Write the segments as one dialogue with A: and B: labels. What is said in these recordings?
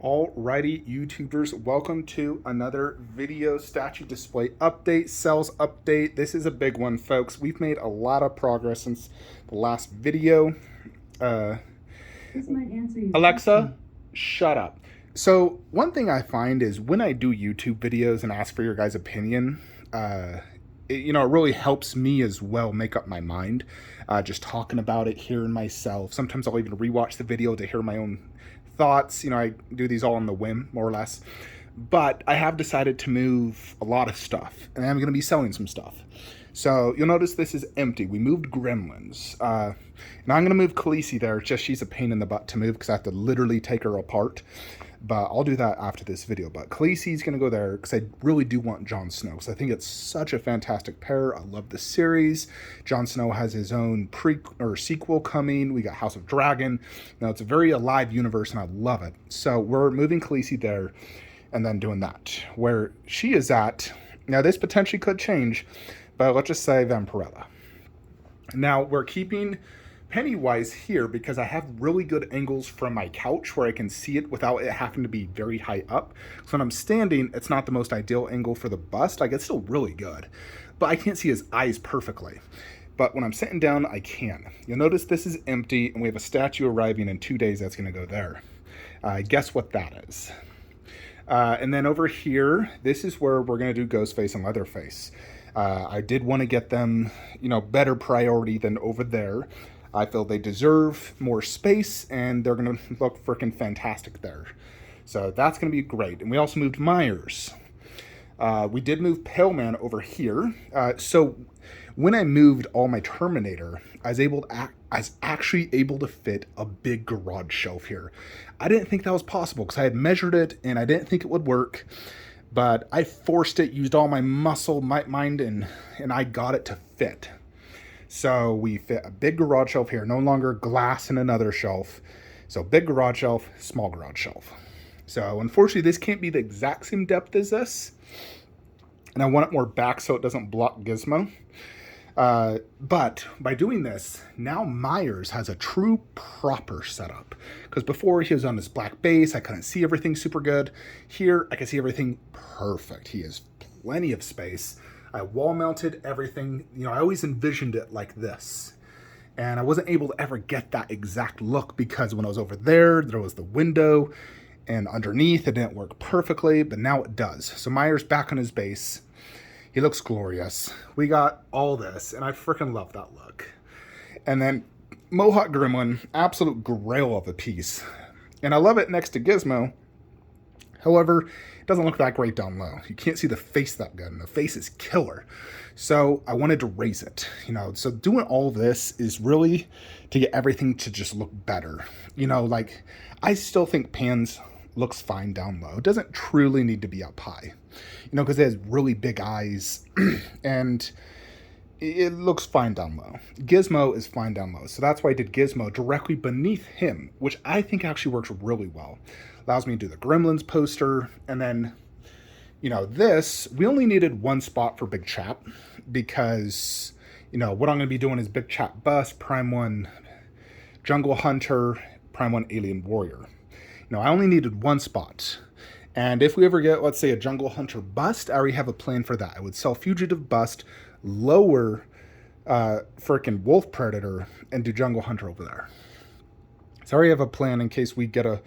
A: Alrighty, YouTubers, welcome to another video statue display update, sales update. This is a big one, folks. We've made a lot of progress since the last video.
B: This might answer your
A: Alexa,
B: question.
A: shut up. So one thing I find is when I do YouTube videos and ask for your guys' opinion, it really helps me as well make up my mind. Just talking about it, hearing myself. Sometimes I'll even rewatch the video to hear my own thoughts. I do these all on the whim, more or less. But I have decided to move a lot of stuff, and I'm going to be selling some stuff. So you'll notice this is empty. We moved Gremlins. Now I'm going to move Khaleesi there. It's just she's a pain in the butt to move because I have to literally take her apart. But I'll do that after this video. But Khaleesi's going to go there because I really do want Jon Snow. Because I think it's such a fantastic pair. I love the series. Jon Snow has his own sequel coming. We got House of Dragon. Now it's a very alive universe and I love it. So we're moving Khaleesi there and then doing that. Where she is at, now this potentially could change, but let's just say Vampirella. Now we're keeping Pennywise here because I have really good angles from my couch where I can see it without it having to be very high up. So when I'm standing, it's not the most ideal angle for the bust. Like, it's still really good, but I can't see his eyes perfectly. But when I'm sitting down, I can. You'll notice this is empty and we have a statue arriving in 2 days that's going to go there. Guess what that is? And then over here, this is where we're going to do Ghostface and Leatherface. I did want to get them, better priority than over there. I feel they deserve more space, and they're going to look freaking fantastic there. So that's going to be great. And we also moved Myers. We did move Pale Man over here. So when I moved all my Terminator, I was actually able to fit a big garage shelf here. I didn't think that was possible because I had measured it, and I didn't think it would work. But I forced it, used all my muscle, my mind, and I got it to fit. So we fit a big garage shelf here, no longer glass in another shelf. So big garage shelf, small garage shelf. So unfortunately, this can't be the exact same depth as this. And I want it more back so it doesn't block Gizmo. But by doing this, now Myers has a true proper setup. Because before he was on this black base, I couldn't see everything super good. Here, I can see everything perfect. He has plenty of space. I wall mounted everything. I always envisioned it like this. And I wasn't able to ever get that exact look because when I was over there, there was the window. And underneath, it didn't work perfectly, but now it does. So Myers back on his base. He looks glorious. We got all this, and I freaking love that look. And then Mohawk Gremlin, absolute grail of a piece. And I love it next to Gizmo. However, it doesn't look that great down low. You can't see the face that good, and the face is killer. So I wanted to raise it, So doing all this is really to get everything to just look better. I still think Pan's looks fine down low. It doesn't truly need to be up high, because it has really big eyes, and it looks fine down low. Gizmo is fine down low, so that's why I did Gizmo directly beneath him, which I think actually works really well. Allows me to do the Gremlins poster, and then, this, we only needed one spot for Big Chap, because, what I'm going to be doing is Big Chap Bust, Prime 1 Jungle Hunter, Prime 1 Alien Warrior. I only needed one spot. And if we ever get, let's say, a Jungle Hunter Bust, I already have a plan for that. I would sell Fugitive Bust, lower frickin' Wolf Predator, and do Jungle Hunter over there. So I already have a plan in case we get a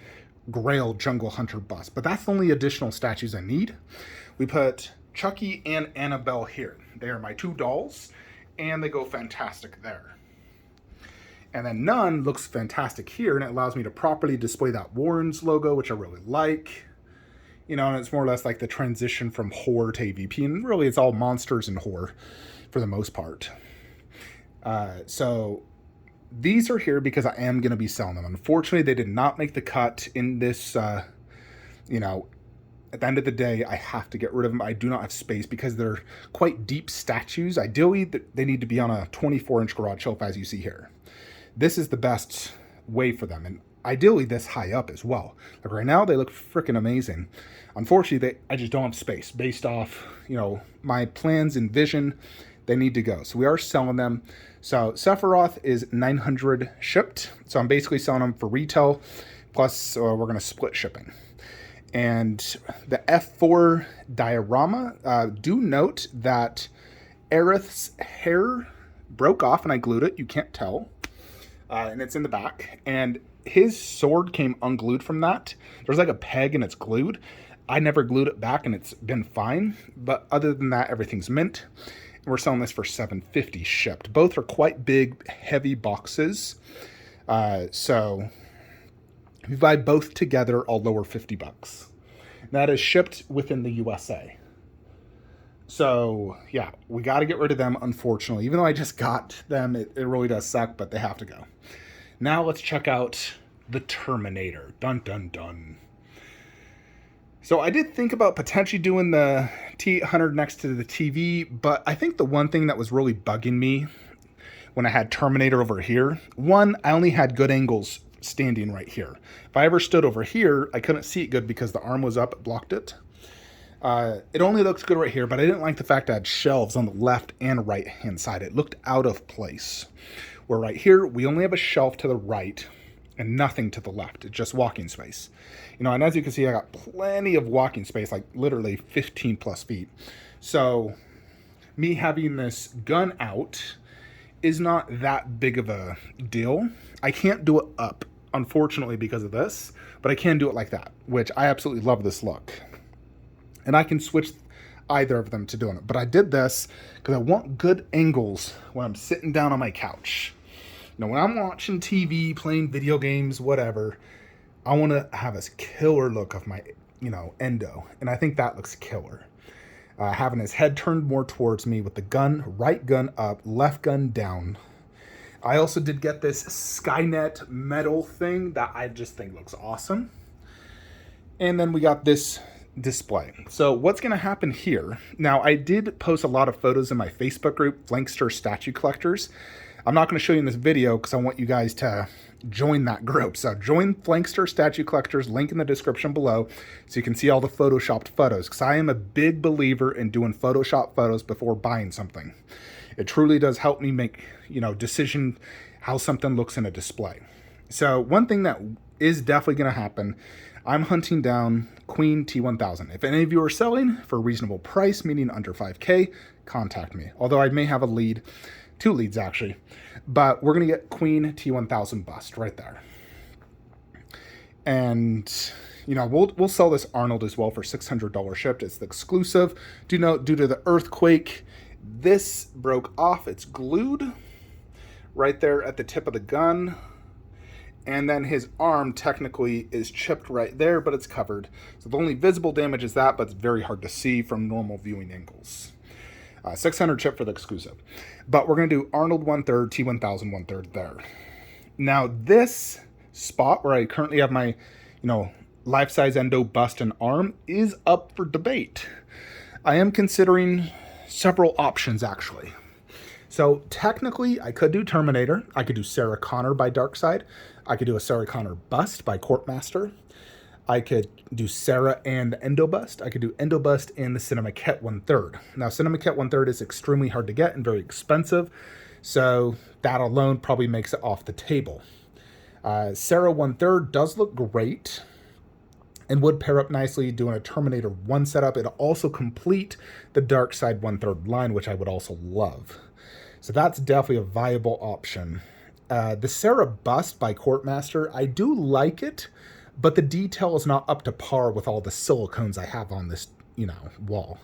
A: Grail Jungle Hunter Bust. But that's the only additional statues I need. We put Chucky and Annabelle here. They are my two dolls, and they go fantastic there. And then None looks fantastic here, and it allows me to properly display that Warren's logo, which I really like. And it's more or less like the transition from horror to AVP, and really it's all monsters and horror for the most part. So these are here because I am going to be selling them. Unfortunately, they did not make the cut in this, at the end of the day, I have to get rid of them. I do not have space because they're quite deep statues. Ideally, they need to be on a 24-inch garage shelf, as you see here. This is the best way for them, and ideally this high up as well. Like right now, they look freaking amazing. Unfortunately, I just don't have space based off, my plans and vision. They need to go. So we are selling them. So Sephiroth is 900 shipped. So I'm basically selling them for retail Plus, we're going to split shipping. And the F4 diorama, do note that Aerith's hair broke off and I glued it. You can't tell. And it's in the back. And his sword came unglued from that. There's like a peg and it's glued. I never glued it back and it's been fine. But other than that, everything's mint. We're selling this for $7.50 shipped. Both are quite big, heavy boxes. So if you buy both together, I'll lower $50. That is shipped within the USA. So yeah, we got to get rid of them, unfortunately. Even though I just got them, it really does suck, but they have to go. Now let's check out the Terminator. Dun, dun, dun. So I did think about potentially doing the T800 next to the TV, but I think the one thing that was really bugging me when I had Terminator over here, one, I only had good angles standing right here. If I ever stood over here, I couldn't see it good because the arm was up, it blocked it. It only looks good right here, but I didn't like the fact I had shelves on the left and right hand side. It looked out of place. Where right here, we only have a shelf to the right and nothing to the left. It's just walking space. You know, and as you can see, I got plenty of walking space, like literally 15 plus feet. So me having this gun out is not that big of a deal. I can't do it up, unfortunately, because of this, but I can do it like that, which I absolutely love this look. And I can switch either of them to doing it. But I did this because I want good angles when I'm sitting down on my couch. You know, when I'm watching TV, playing video games, whatever, I want to have a killer look of my, you know, endo. And I think that looks killer. Having his head turned more towards me with the gun, right gun up, left gun down. I also did get this Skynet metal thing that I just think looks awesome. And then we got this display. So what's going to happen here? Now, I did post a lot of photos in my Facebook group, Flankster Statue Collectors. I'm not going to show you in this video because I want you guys to join that group. So join Flankster Statue Collectors, link in the description below, so you can see all the photoshopped photos, because I am a big believer in doing Photoshop photos before buying something. It truly does help me make, you know, decision how something looks in a display. So one thing that is definitely going to happen, I'm hunting down Queen T1000. If any of you are selling for a reasonable price, meaning under 5K, contact me. Although I may have a lead, 2 leads actually, but we're going to get Queen T1000 bust right there. And, you know, we'll sell this Arnold as well for $600 shipped. It's the exclusive. Do note, due to the earthquake, this broke off. It's glued right there at the tip of the gun. And then his arm technically is chipped right there, but it's covered. So the only visible damage is that, but it's very hard to see from normal viewing angles. 600 chip for the exclusive. But we're going to do Arnold 1/3, T1000 1/3 there. Now this spot where I currently have my, you know, life-size endo bust and arm is up for debate. I am considering several options actually. So technically, I could do Terminator. I could do Sarah Connor by Darkseid. I could do a Sarah Connor bust by Courtmaster. I could do Sarah and Endo bust. I could do Endo bust and the Cinema Ket 1/3. Now, Cinema Ket 1/3 is extremely hard to get and very expensive, so that alone probably makes it off the table. Sarah 1/3 does look great and would pair up nicely doing a Terminator 1 setup. It'll also complete the Darkseid 1/3 line, which I would also love. So that's definitely a viable option. The Sarah bust by Courtmaster, I do like it, but the detail is not up to par with all the silicones I have on this, you know, wall.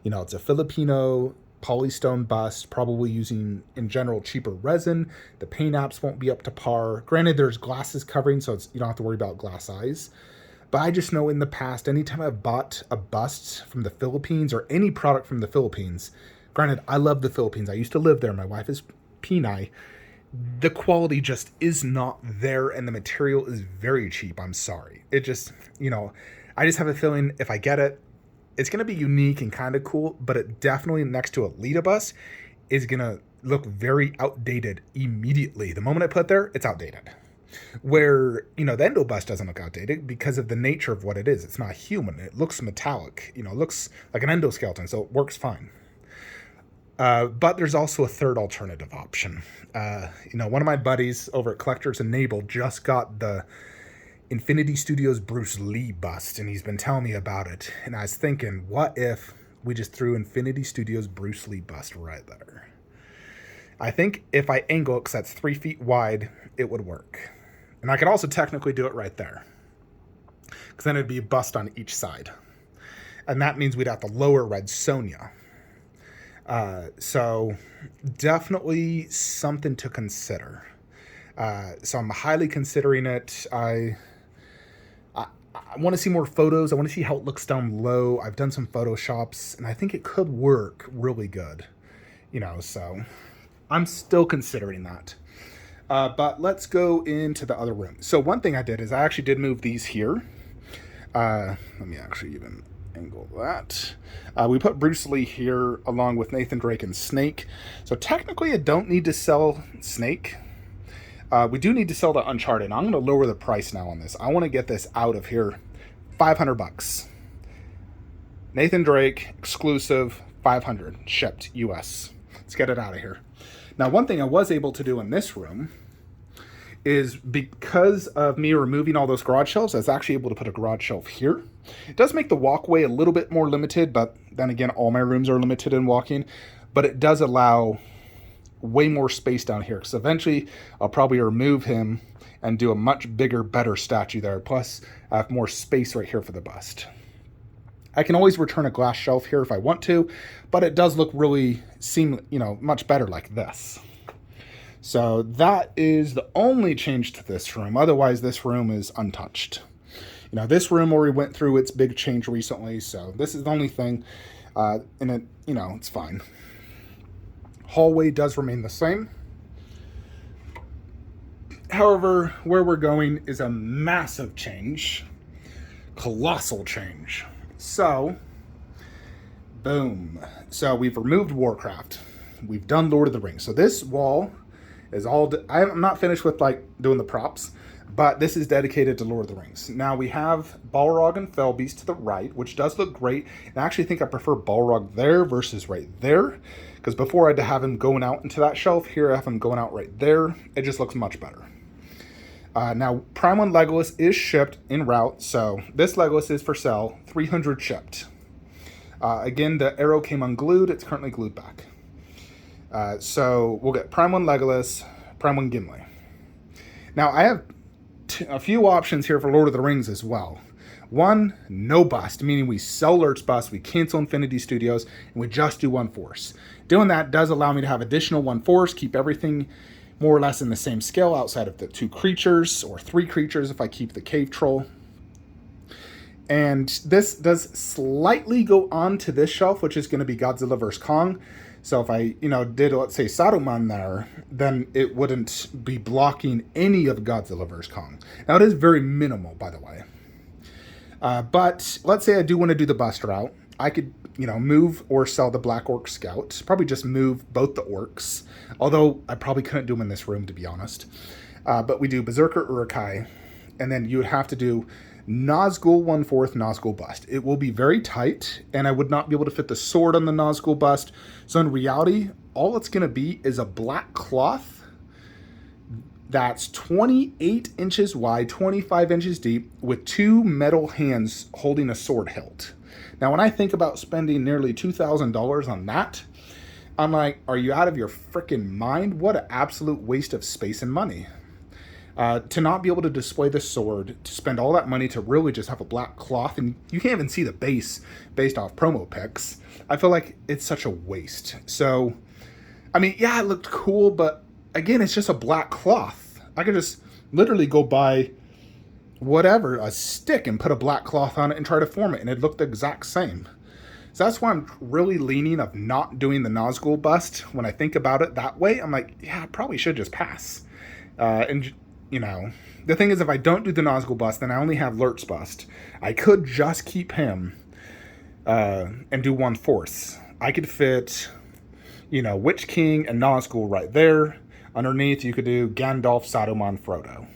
A: You know, it's a Filipino polystone bust, probably using, in general, cheaper resin. The paint apps won't be up to par. Granted, there's glasses covering, so you don't have to worry about glass eyes. But I just know in the past, anytime I've bought a bust from the Philippines or any product from the Philippines, granted, I love the Philippines. I used to live there. My wife is Pinay. The quality just is not there, and the material is very cheap. I'm sorry. It just, you know, I just have a feeling if I get it, it's going to be unique and kind of cool, but it definitely, next to a Lita bus, is going to look very outdated immediately. The moment I put it there, it's outdated. Where, you know, the Endo bus doesn't look outdated because of the nature of what it is. It's not human. It looks metallic. You know, it looks like an endoskeleton, so it works fine. But there's also a third alternative option. You know, one of my buddies over at Collectors Enabled just got the Infinity Studios Bruce Lee bust, and he's been telling me about it. And I was thinking, what if we just threw Infinity Studios Bruce Lee bust right there? I think if I angle it, because that's 3 feet wide, it would work. And I could also technically do it right there, because then it'd be a bust on each side. And that means we'd have to lower Red Sonja. So definitely something to consider. So I'm highly considering it. I want to see more photos. I want to see how it looks down low. I've done some Photoshops, and I think it could work really good. So I'm still considering that. But let's go into the other room. So one thing I did is I actually did move these here. Let me actually even angle that. We put Bruce Lee here along with Nathan Drake and Snake. So technically I don't need to sell Snake. We do need to sell the Uncharted. I'm going to lower the price now on this. I want to get this out of here. $500. Nathan Drake, exclusive, $500. Shipped, US. Let's get it out of here. Now, one thing I was able to do in this room is because of me removing all those garage shelves, I was actually able to put a garage shelf here. It does make the walkway a little bit more limited, but then again, all my rooms are limited in walking. But it does allow way more space down here, because eventually I'll probably remove him and do a much bigger, better statue there. Plus, I have more space right here for the bust. I can always return a glass shelf here if I want to, but it does look really much better like this. So that is the only change to this room. Otherwise, this room is untouched. This room already went through its big change recently, so this is the only thing, and it, it's fine. Hallway does remain the same. However, where we're going is a massive change. Colossal change. So, boom. So we've removed Warcraft. We've done Lord of the Rings. So this wall is all... I'm not finished with doing the props, but this is dedicated to Lord of the Rings. Now we have Balrog and Felbeast to the right, which does look great. And I actually think I prefer Balrog there versus right there. Because before I had to have him going out into that shelf, here I have him going out right there. It just looks much better. Now, Prime 1 Legolas is shipped en route, so this Legolas is for sale, 300 shipped. Again, the arrow came unglued. It's currently glued back. So we'll get Prime 1 Legolas, Prime 1 Gimli. Now, I have a few options here for Lord of the Rings as well. One, no bust, meaning we sell Lurt's bust, we cancel Infinity Studios, and we just do One Force. Doing that does allow me to have additional One Force, keep everything more or less in the same scale outside of the 2 creatures, or 3 creatures if I keep the Cave Troll. And this does slightly go on to this shelf, which is going to be Godzilla vs. Kong. So if I, did, let's say, Saruman there, then it wouldn't be blocking any of Godzilla vs. Kong. Now, it is very minimal, by the way. But let's say I do want to do the bust route. I could, move or sell the Black Orc Scout. Probably just move both the orcs. Although I probably couldn't do them in this room, to be honest. But we do Berserker Uruk-hai. And then you would have to do Nazgul 1/4 Nazgul bust. It will be very tight, and I would not be able to fit the sword on the Nazgul bust. So in reality, all it's going to be is a black cloth that's 28 inches wide, 25 inches deep, with 2 metal hands holding a sword hilt. Now, when I think about spending nearly $2,000 on that, I'm like, are you out of your freaking mind? What an absolute waste of space and money. To not be able to display the sword, to spend all that money to really just have a black cloth, and you can't even see the base based off promo pics. I feel like it's such a waste. So, I mean, yeah, it looked cool, but again, it's just a black cloth. I could just literally go buy whatever, a stick, and put a black cloth on it and try to form it, and it looked the exact same. So that's why I'm really leaning of not doing the Nazgul bust. When I think about it that way, I'm like, yeah, I probably should just pass. The thing is, if I don't do the Nazgul bust, then I only have Lurt's bust. I could just keep him and do 1/4. I could fit, Witch King and Nazgul right there. Underneath, you could do Gandalf, Saruman, Frodo.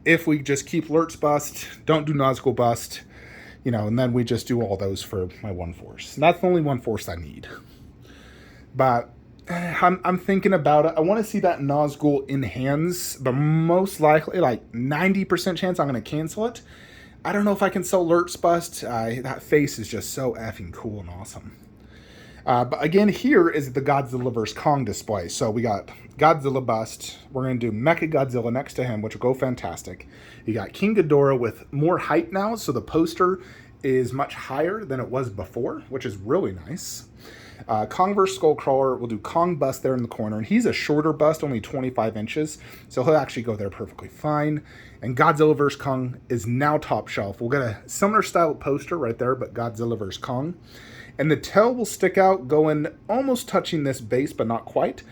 A: If we just keep Lurt's bust, don't do Nazgul bust, and then we just do all those for my 1/4. And that's the only 1/4 I need. But I'm thinking about it. I want to see that Nazgul in hands, but most likely, like 90% chance, I'm going to cancel it. I don't know if I can sell Lurt's bust. That face is just so effing cool and awesome. But again, here is the Godzilla vs. Kong display. So we got Godzilla bust. We're going to do Mecha Godzilla next to him, which will go fantastic. You got King Ghidorah with more height now, so the poster is much higher than it was before, which is really nice. Kong vs. Skullcrawler, we'll do Kong bust there in the corner, and he's a shorter bust, only 25 inches, so he'll actually go there perfectly fine. And Godzilla vs. Kong is now top shelf. We'll get a similar style poster right there, but Godzilla vs. Kong. And the tail will stick out, going almost touching this base, but not quite,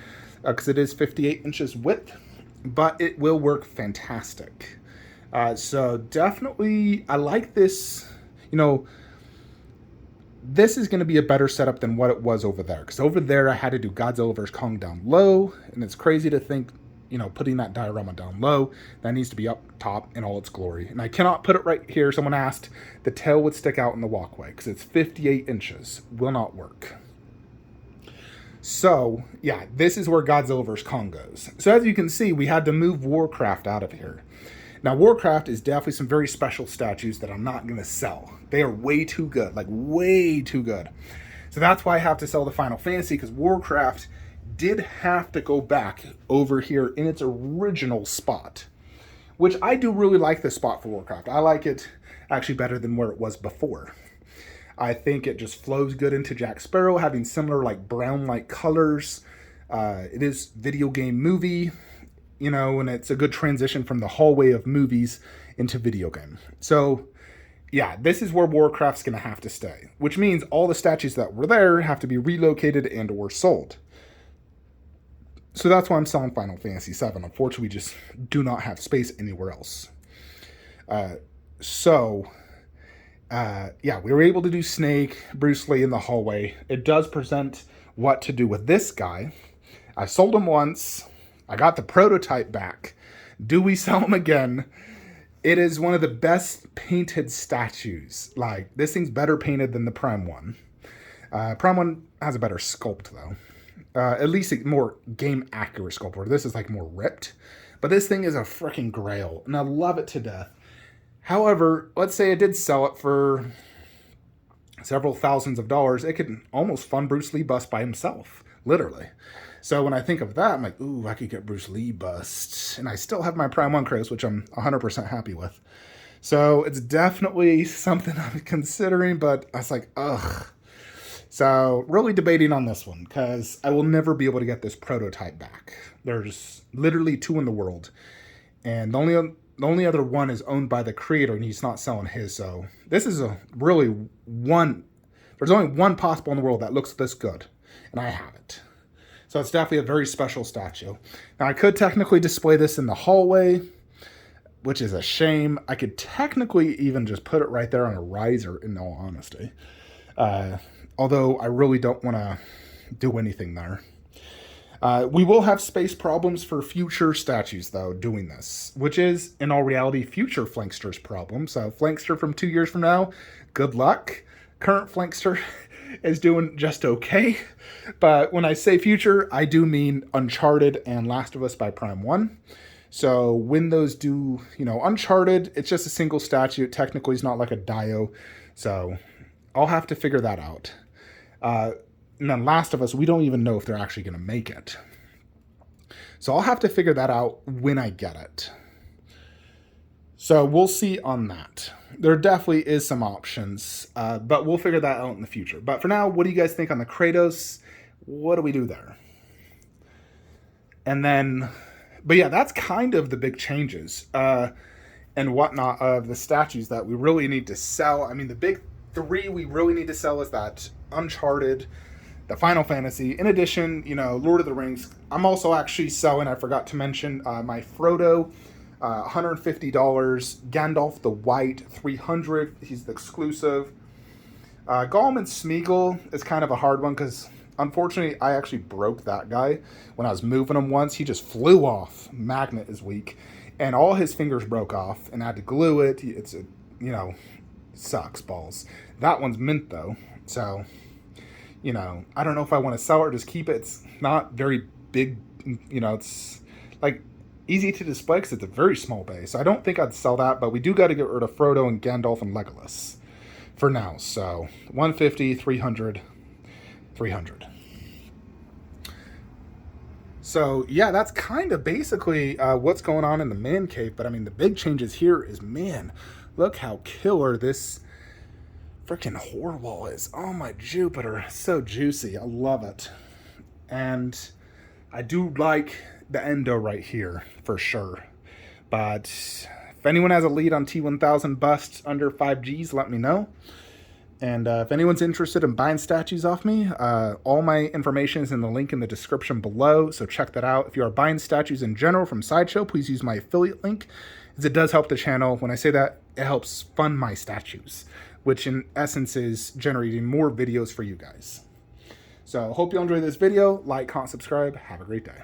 A: because it is 58 inches width, but it will work fantastic. So definitely, I like this. You know, this is going to be a better setup than what it was over there, because over there I had to do Godzilla vs. Kong down low, and it's crazy to think, you know, putting that diorama down low, that needs to be up top in all its glory. And I cannot put it right here. Someone asked, the tail would stick out in the walkway because it's 58 inches. Will not work. So, yeah, this is where Godzilla vs. Kong goes. So as you can see, we had to move Warcraft out of here. Now, Warcraft is definitely some very special statues that I'm not going to sell. They are way too good, like way too good. So that's why I have to sell the Final Fantasy, because Warcraft did have to go back over here in its original spot, which I do really like this spot for Warcraft. I like it actually better than where it was before. I think it just flows good into Jack Sparrow, having similar like brown-like colors. It is video game movie, you know, and it's a good transition from the hallway of movies into video game. So yeah, this is where Warcraft's going to have to stay, which means all the statues that were there have to be relocated and or sold. So that's why I'm selling Final Fantasy VII. Unfortunately, we just do not have space anywhere else. Yeah, we were able to do Snake, Bruce Lee in the hallway. It does present what to do with this guy. I sold him once. I got the prototype back. Do we sell him again? It is one of the best painted statues. Like, this thing's better painted than the Prime one. Prime one has a better sculpt, though. At least a more game accurate sculptor. This is like more ripped, but this thing is a freaking grail, and I love it to death. However, let's say I did sell it for several thousands of dollars. It could almost fund Bruce Lee bust by himself, literally. So when I think of that, I'm like, ooh, I could get Bruce Lee bust, and I still have my Prime 1 Kratos, which I'm 100% happy with. So it's definitely something I'm considering, but I was like, ugh. So, really debating on this one, because I will never be able to get this prototype back. There's literally two in the world. And the only other one is owned by the creator, and he's not selling his. So, this is a really one... There's only one possible in the world that looks this good. And I have it. So, it's definitely a very special statue. Now, I could technically display this in the hallway, which is a shame. I could technically even just put it right there on a riser, in all honesty. Although I really don't want to do anything there. We will have space problems for future statues, though, doing this, which is, in all reality, future Flankster's problem. So Flankster from 2 years from now, good luck. Current Flankster is doing just okay. But when I say future, I do mean Uncharted and Last of Us by Prime 1. So when those do, you know, Uncharted, it's just a single statue. It technically is not like a Dio. So I'll have to figure that out. And then Last of Us, we don't even know if they're actually going to make it. So I'll have to figure that out when I get it. So we'll see on that. There definitely is some options, but we'll figure that out in the future. But for now, what do you guys think on the Kratos? What do we do there? And then, but yeah, that's kind of the big changes and whatnot of the statues that we really need to sell. I mean, the big three we really need to sell is that Uncharted, the Final Fantasy. In addition, you know, Lord of the Rings. I'm also actually selling, I forgot to mention, my Frodo, $150. Gandalf the White, $300. He's the exclusive. Gollum and Smeagol is kind of a hard one because, unfortunately, I actually broke that guy when I was moving him once. He just flew off. Magnet is weak. And all his fingers broke off, and I had to glue it. It's, sucks balls. That one's mint, though. So, you know, I don't know if I want to sell it or just keep it. It's not very big, you know, it's like easy to display because it's a very small base. So I don't think I'd sell that, but we do got to get rid of Frodo and Gandalf and Legolas for now. So 150, 300, 300. So yeah, that's kind of basically what's going on in the man cave. But I mean, the big changes here is, man, look how killer this freaking horror wall is. Oh my Jupiter, so juicy. I love it. And I do like the endo right here for sure. But if anyone has a lead on T1000 busts under 5Gs, let me know. And if anyone's interested in buying statues off me, all my information is in the link in the description below, so check that out. If you are buying statues in general from Sideshow, please use my affiliate link, as it does help the channel. When I say that, it helps fund my statues, which in essence is generating more videos for you guys. So hope you enjoyed this video. Like, comment, subscribe. Have a great day.